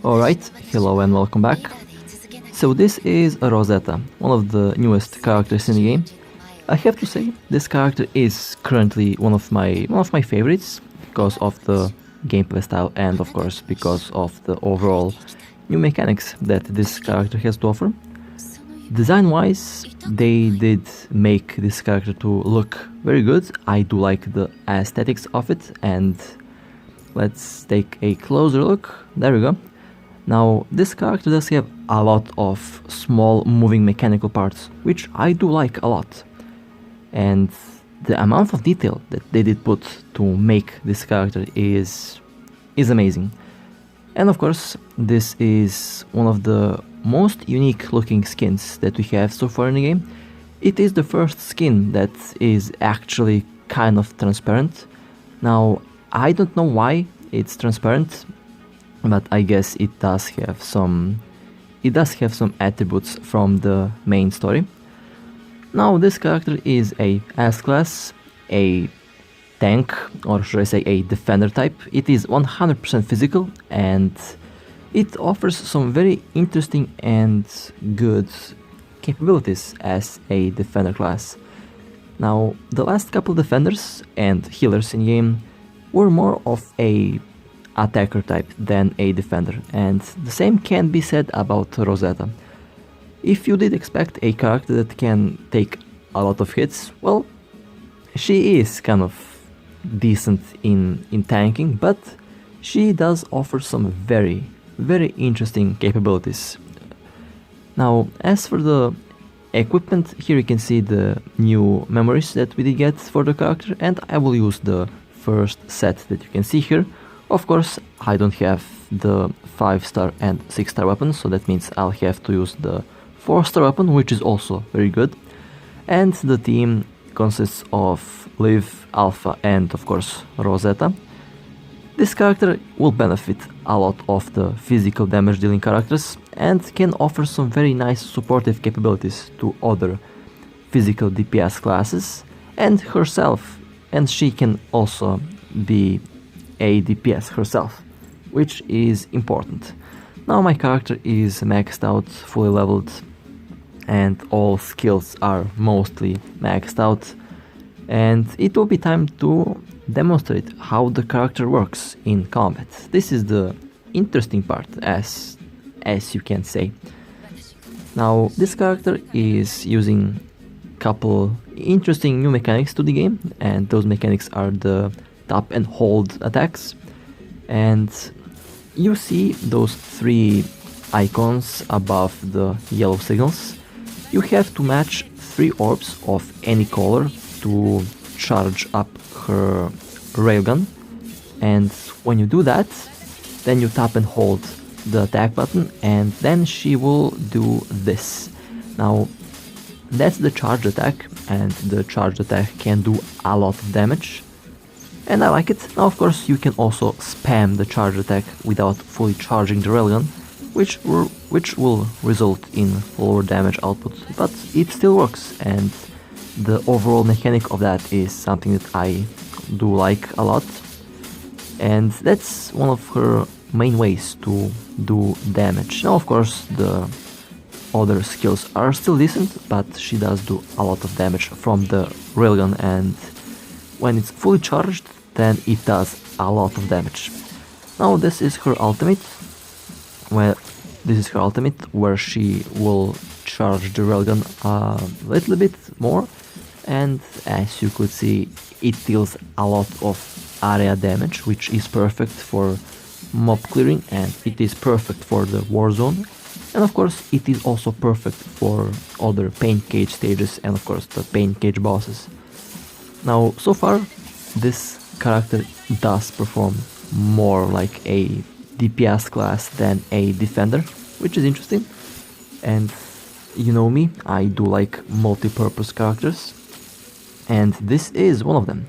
Alright, hello and welcome back. So this is Rosetta, one of the newest characters in the game. I have to say, this character is currently one of my favorites because of the gameplay style and of course because of the overall new mechanics that this character has to offer. Design wise, they did make this character to look very good. I do like the aesthetics of it, and let's take a closer look. There we go. Now, this character does have a lot of small moving mechanical parts, which I do like a lot. And the amount of detail that they did put to make this character is amazing. And of course, this is one of the most unique looking skins that we have so far in the game. It is the first skin that is actually kind of transparent. Now, I don't know why it's transparent, but I guess it does have some attributes from the main story. Now, this character is a S-class, a tank, or should I say a defender type. It is 100% physical, and it offers some very interesting and good capabilities as a defender class. Now, the last couple defenders and healers in game were more of a attacker type than a defender, and the same can be said about Rosetta. If you did expect a character that can take a lot of hits, well, she is kind of decent in tanking, but she does offer some very interesting capabilities. Now, as for the equipment, here you can see the new memories that we did get for the character, and I will use the first set that you can see here. Of course, I don't have the 5-star and 6-star weapons, so that means I'll have to use the 4-star weapon, which is also very good. And the team consists of Liv, Alpha, and of course Rosetta. This character will benefit a lot of the physical damage dealing characters and can offer some very nice supportive capabilities to other physical DPS classes and herself, and she can also be a DPS herself, which is important. Now my character is maxed out, fully leveled, and all skills are mostly maxed out, and it will be time to demonstrate how the character works in combat. This is the interesting part, as you can say. Now, this character is using a couple interesting new mechanics to the game, and those mechanics are the tap and hold attacks. And you see those 3 icons above the yellow signals. You have to match 3 orbs of any color to charge up her railgun, and when you do that, then you tap and hold the attack button, and then she will do this. Now, that's the charged attack, and the charged attack can do a lot of damage, and I like it. Now, of course, you can also spam the charged attack without fully charging the railgun, which will result in lower damage output, but it still works, and the overall mechanic of that is something that I do like a lot, and that's one of her main ways to do damage. Now, of course, the other skills are still decent, but she does do a lot of damage from the railgun, and when it's fully charged, then it does a lot of damage. Now, this is her ultimate. Well, this is her ultimate, where she will charge the railgun a little bit more, and as you could see, it deals a lot of area damage, which is perfect for mob clearing, and it is perfect for the war zone, and of course it is also perfect for other pain cage stages and of course the pain cage bosses. Now, so far this character does perform more like a DPS class than a defender, which is interesting, and you know me, I do like multi-purpose characters, and this is one of them.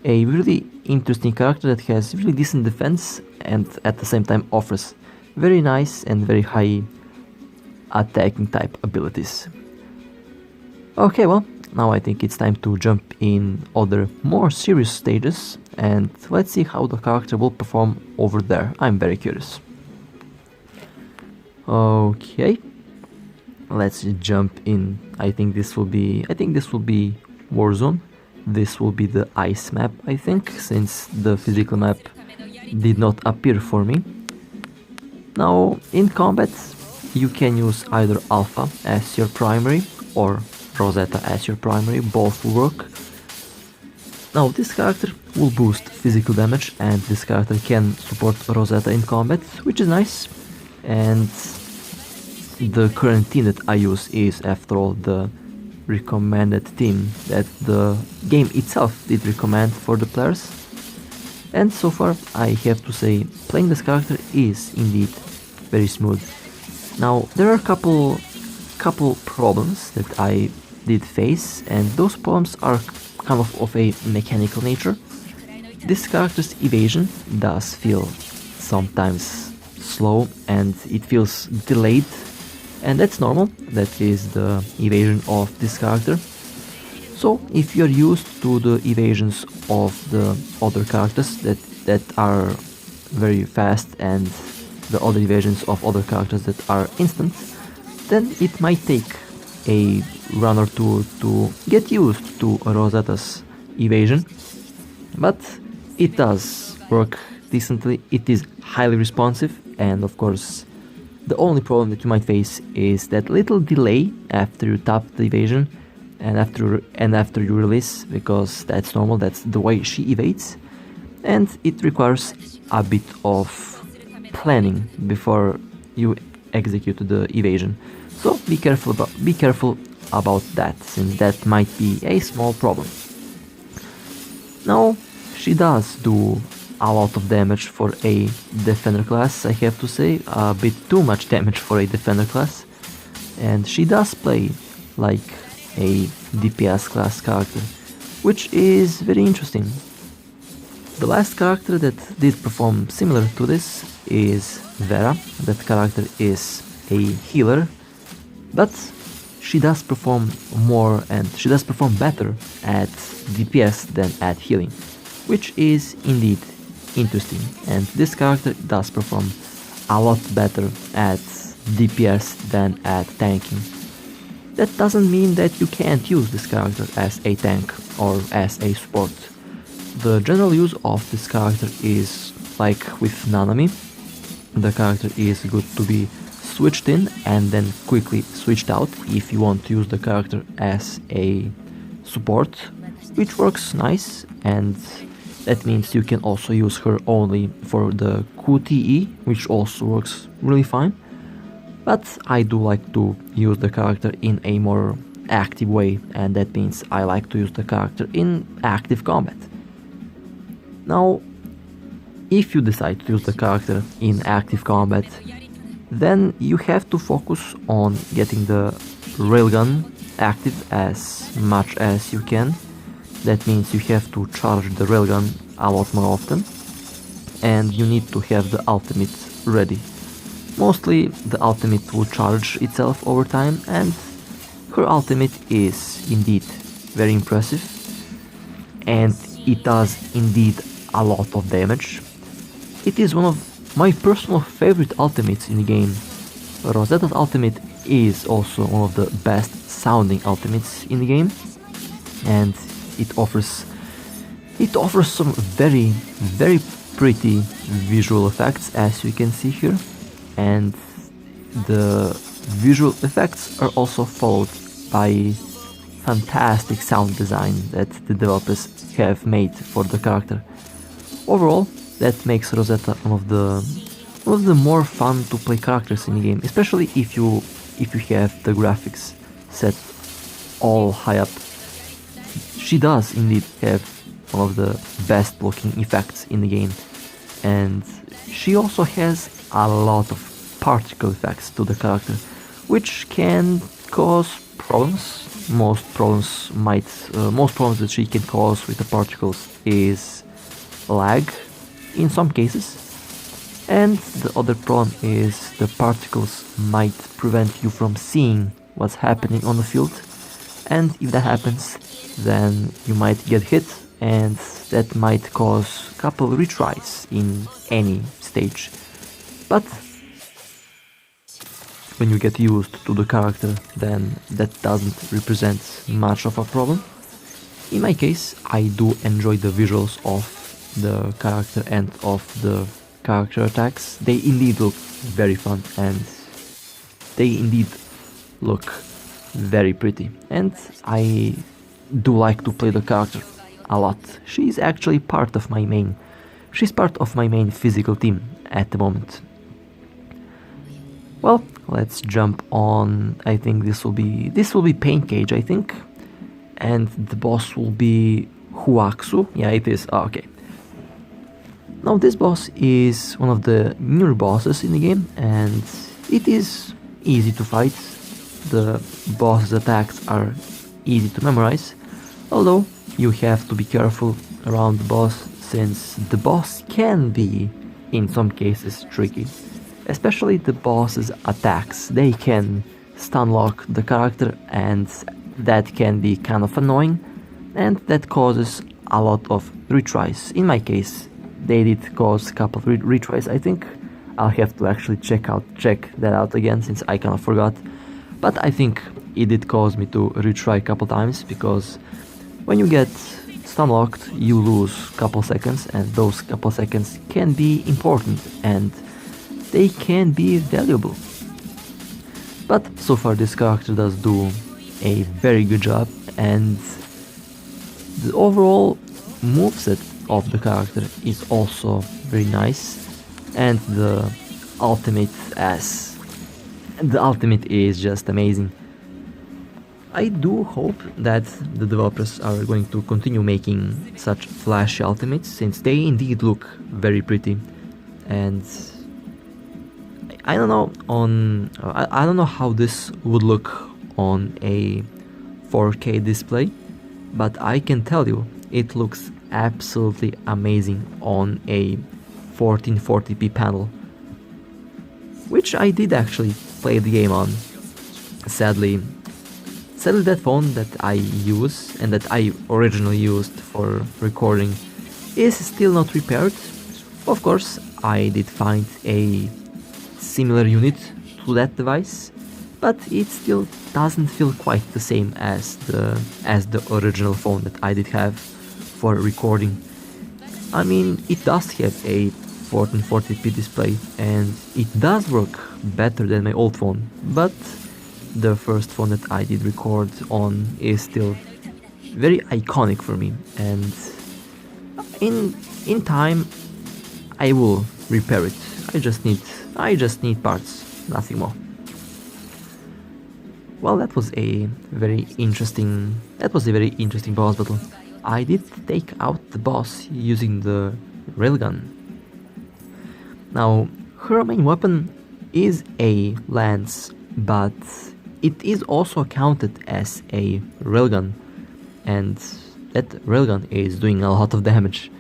A really interesting character that has really decent defense and at the same time offers very nice and very high attacking type abilities. Okay, well, now I think it's time to jump in other more serious stages and let's see how the character will perform over there. I'm very curious. Okay, let's jump in. I think this will be Warzone. This will be the ice map, I think, since the physical map did not appear for me. Now, in combat, you can use either Alpha as your primary or Rosetta as your primary, both will work. Now, this character will boost physical damage, and this character can support Rosetta in combat, which is nice. And the current team that I use is, after all, the recommended team that the game itself did recommend for the players. And so far, I have to say, playing this character is indeed very smooth. Now, there are a couple problems that I did face, and those problems are kind of a mechanical nature. This character's evasion does feel sometimes slow and it feels delayed, and that's normal. That is the evasion of this character. So if you're used to the evasions of the other characters that are very fast and the other evasions of other characters that are instant, then it might take a run or two to get used to Rosetta's evasion, but it does work decently. It is highly responsive, and of course the only problem that you might face is that little delay after you tap the evasion and after you release, because that's normal, that's the way she evades, and it requires a bit of planning before you execute the evasion. So be careful about that, since that might be a small problem. Now, she does do a lot of damage for a defender class, I have to say, a bit too much damage for a defender class, and she does play like a DPS class character, which is very interesting. The last character that did perform similar to this is Vera. That character is a healer, but she does perform more and she does perform better at DPS than at healing, which is indeed interesting. And this character does perform a lot better at DPS than at tanking. That doesn't mean that you can't use this character as a tank or as a support. The general use of this character is like with Nanami. The character is good to be switched in and then quickly switched out if you want to use the character as a support, which works nice, and that means you can also use her only for the QTE, which also works really fine. But I do like to use the character in a more active way, and that means I like to use the character in active combat. Now, if you decide to use the character in active combat, then you have to focus on getting the railgun active as much as you can. That means you have to charge the railgun a lot more often, and you need to have the ultimate ready. Mostly the ultimate will charge itself over time, and her ultimate is indeed very impressive, and it does indeed a lot of damage. It is one of my personal favorite ultimates in the game. Rosetta's ultimate is also one of the best sounding ultimates in the game, and it offers some very, very pretty visual effects, as you can see here, and the visual effects are also followed by fantastic sound design that the developers have made for the character. Overall, that makes Rosetta one of the more fun to play characters in the game, especially if you have the graphics set all high up. She does indeed have one of the best looking effects in the game, and she also has a lot of particle effects to the character, which can cause problems. Most problems that she can cause with the particles is lag in some cases, and the other problem is the particles might prevent you from seeing what's happening on the field, and if that happens, then you might get hit, and that might cause a couple retries in any stage. But when you get used to the character, then that doesn't represent much of a problem. In my case, I do enjoy the visuals of the character and of the character attacks. They indeed look very fun and they indeed look very pretty, and I do like to play the character a lot. She's actually part of my main. She's part of my main physical team at the moment. Well, let's jump on. I think this will be Pain Cage, I think, and the boss will be Huaxu. Yeah, it is. Oh, okay. Now this boss is one of the newer bosses in the game, and it is easy to fight. The boss's attacks are easy to memorize, although you have to be careful around the boss, since the boss can be, in some cases, tricky. Especially the boss's attacks. They can stun lock the character, and that can be kind of annoying, and that causes a lot of retries. In my case, they did cause a couple of retries, I think. I'll have to actually check that out again, since I kind of forgot. But I think it did cause me to retry a couple times, because when you get stun locked, you lose a couple seconds, and those couple seconds can be important and they can be valuable. But so far this character does do a very good job, and the overall moveset of the character is also very nice, and the ultimate is just amazing. I do hope that the developers are going to continue making such flashy ultimates, since they indeed look very pretty. And I don't know I don't know how this would look on a 4K display, but I can tell you it looks absolutely amazing on a 1440p panel, which I did actually play the game on. Sadly, that phone that I use and that I originally used for recording is still not repaired. Of course, I did find a similar unit to that device, but it still doesn't feel quite the same as the original phone that I did have for recording. I mean, it does have a 1440p display and it does work better than my old phone, but the first phone that I did record on is still very iconic for me, and in time I will repair it. I just need parts, nothing more. Well, that was a very interesting boss battle. I did take out the boss using the railgun. Now, her main weapon is a lance, but it is also counted as a railgun, and that railgun is doing a lot of damage.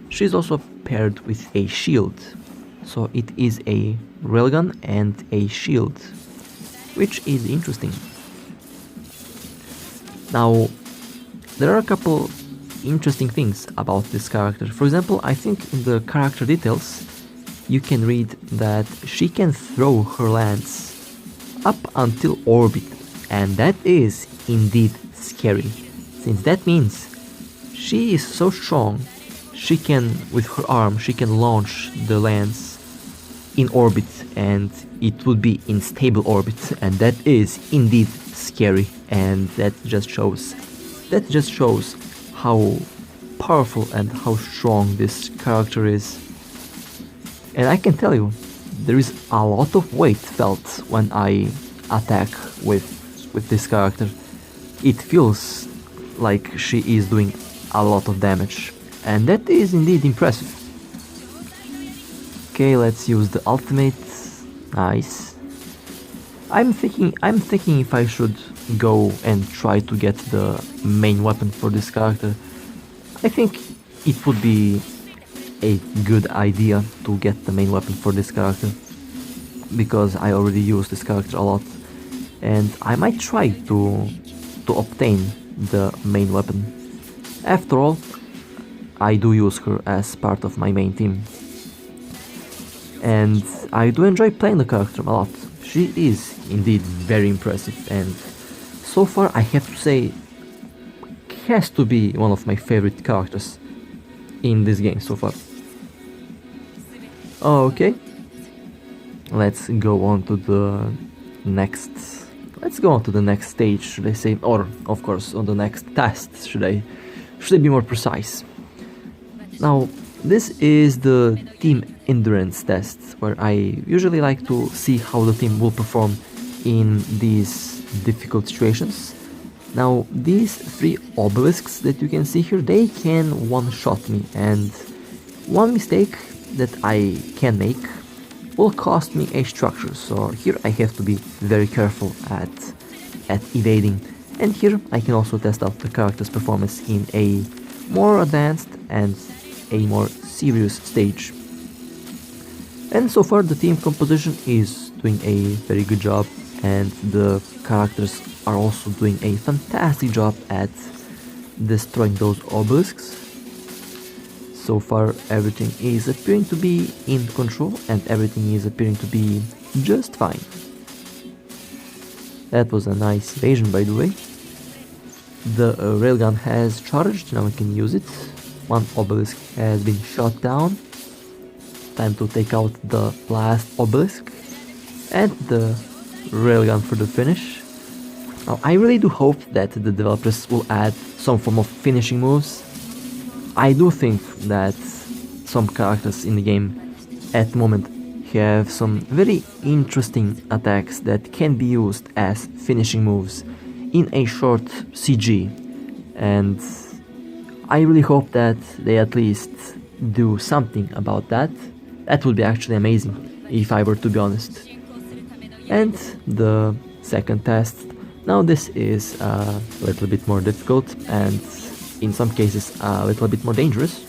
She's also paired with a shield, so it is a railgun and a shield, which is interesting. Now, there are a couple interesting things about this character. For example, I think in the character details you can read that she can throw her lance up until orbit, and that is indeed scary, since that means she is so strong, she can, with her arm, she can launch the lance in orbit, and it would be in stable orbit, and that is indeed scary, and that just shows how powerful and how strong this character is. And I can tell you, there is a lot of weight felt when I attack with this character. It feels like she is doing a lot of damage, and that is indeed impressive. Okay, let's use the ultimate. Nice. I'm thinking if I should go and try to get the main weapon for this character. I think it would be a good idea to get the main weapon for this character, because I already use this character a lot, and I might try to obtain the main weapon. After all, I do use her as part of my main team. and I do enjoy playing the character a lot. She is indeed very impressive, and so far I have to say has to be one of my favorite characters in this game so far. Okay, let's go on to the next. Let's go on to the next stage, should I say, or of course on the next test, should I be more precise. Now, this is the team endurance test, where I usually like to see how the team will perform in these difficult situations. Now, these three obelisks that you can see here, they can one-shot me, and one mistake that I can make will cost me a structure, so here I have to be very careful at evading. And here I can also test out the character's performance in a more advanced and a more serious stage. And so far the team composition is doing a very good job, and the characters are also doing a fantastic job at destroying those obelisks. So far everything is appearing to be in control, and everything is appearing to be just fine. That was a nice evasion, by the way. The railgun has charged, now I can use it. One obelisk has been shot down. Time to take out the last obelisk. And the railgun for the finish. Now I really do hope that the developers will add some form of finishing moves. I do think that some characters in the game at the moment have some very interesting attacks that can be used as finishing moves in a short CG, and I really hope that they at least do something about that. That would be actually amazing, if I were to be honest. And the second test, now this is a little bit more difficult and in some cases a little bit more dangerous.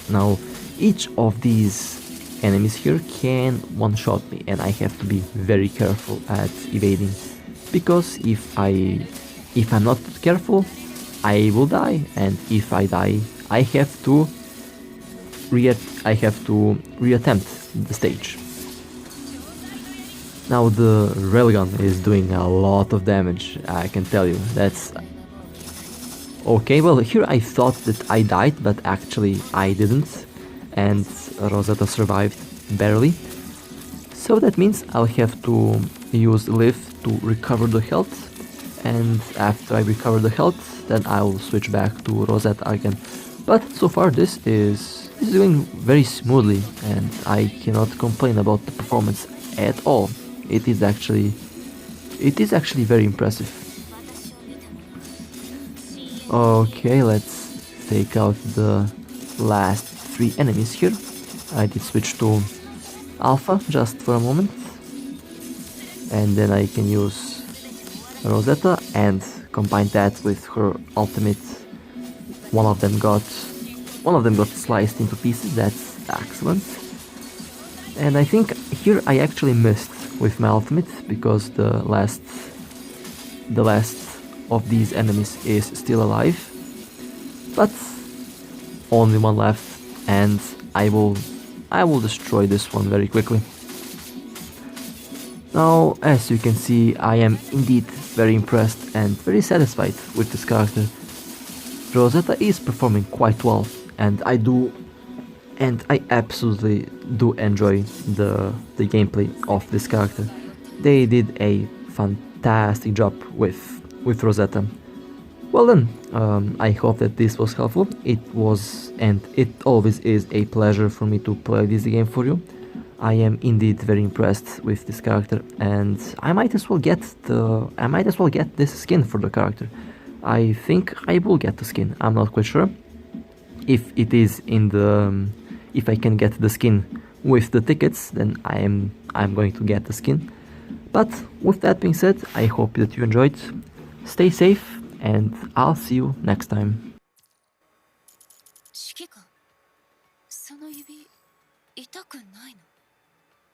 Now each of these enemies here can one-shot me, and I have to be very careful at evading, because if I'm not careful, I will die, and if I die, I have to reattempt the stage. Now the railgun is doing a lot of damage, I can tell you. That's okay. Well, here I thought that I died, but actually I didn't, and Rosetta survived barely. So that means I'll have to use lift to recover the health, and after I recover the health, then I'll switch back to Rosetta again. But so far this is going very smoothly, and I cannot complain about the performance at all. It is actually very impressive. Okay, let's take out the last three enemies here. I did switch to Alpha just for a moment, and then I can use Rosetta and combine that with her ultimate. One of them got sliced into pieces. That's excellent. And I think here I actually missed with my ultimate, because the last of these enemies is still alive, but only one left, and I will destroy this one very quickly. Now, as you can see, I am indeed very impressed and very satisfied with this character. Rosetta is performing quite well, and I absolutely do enjoy the gameplay of this character. They did a fantastic job with Rosetta. Well then, I hope that this was helpful. It was, and it always is, a pleasure for me to play this game for you. I am indeed very impressed with this character, and I might as well get this skin for the character. I think I will get the skin. I'm not quite sure if it is in the if I can get the skin with the tickets, then I'm going to get the skin. But with that being said, I hope that you enjoyed. Stay safe, and I'll see you next time. 指揮官、その指痛くないの？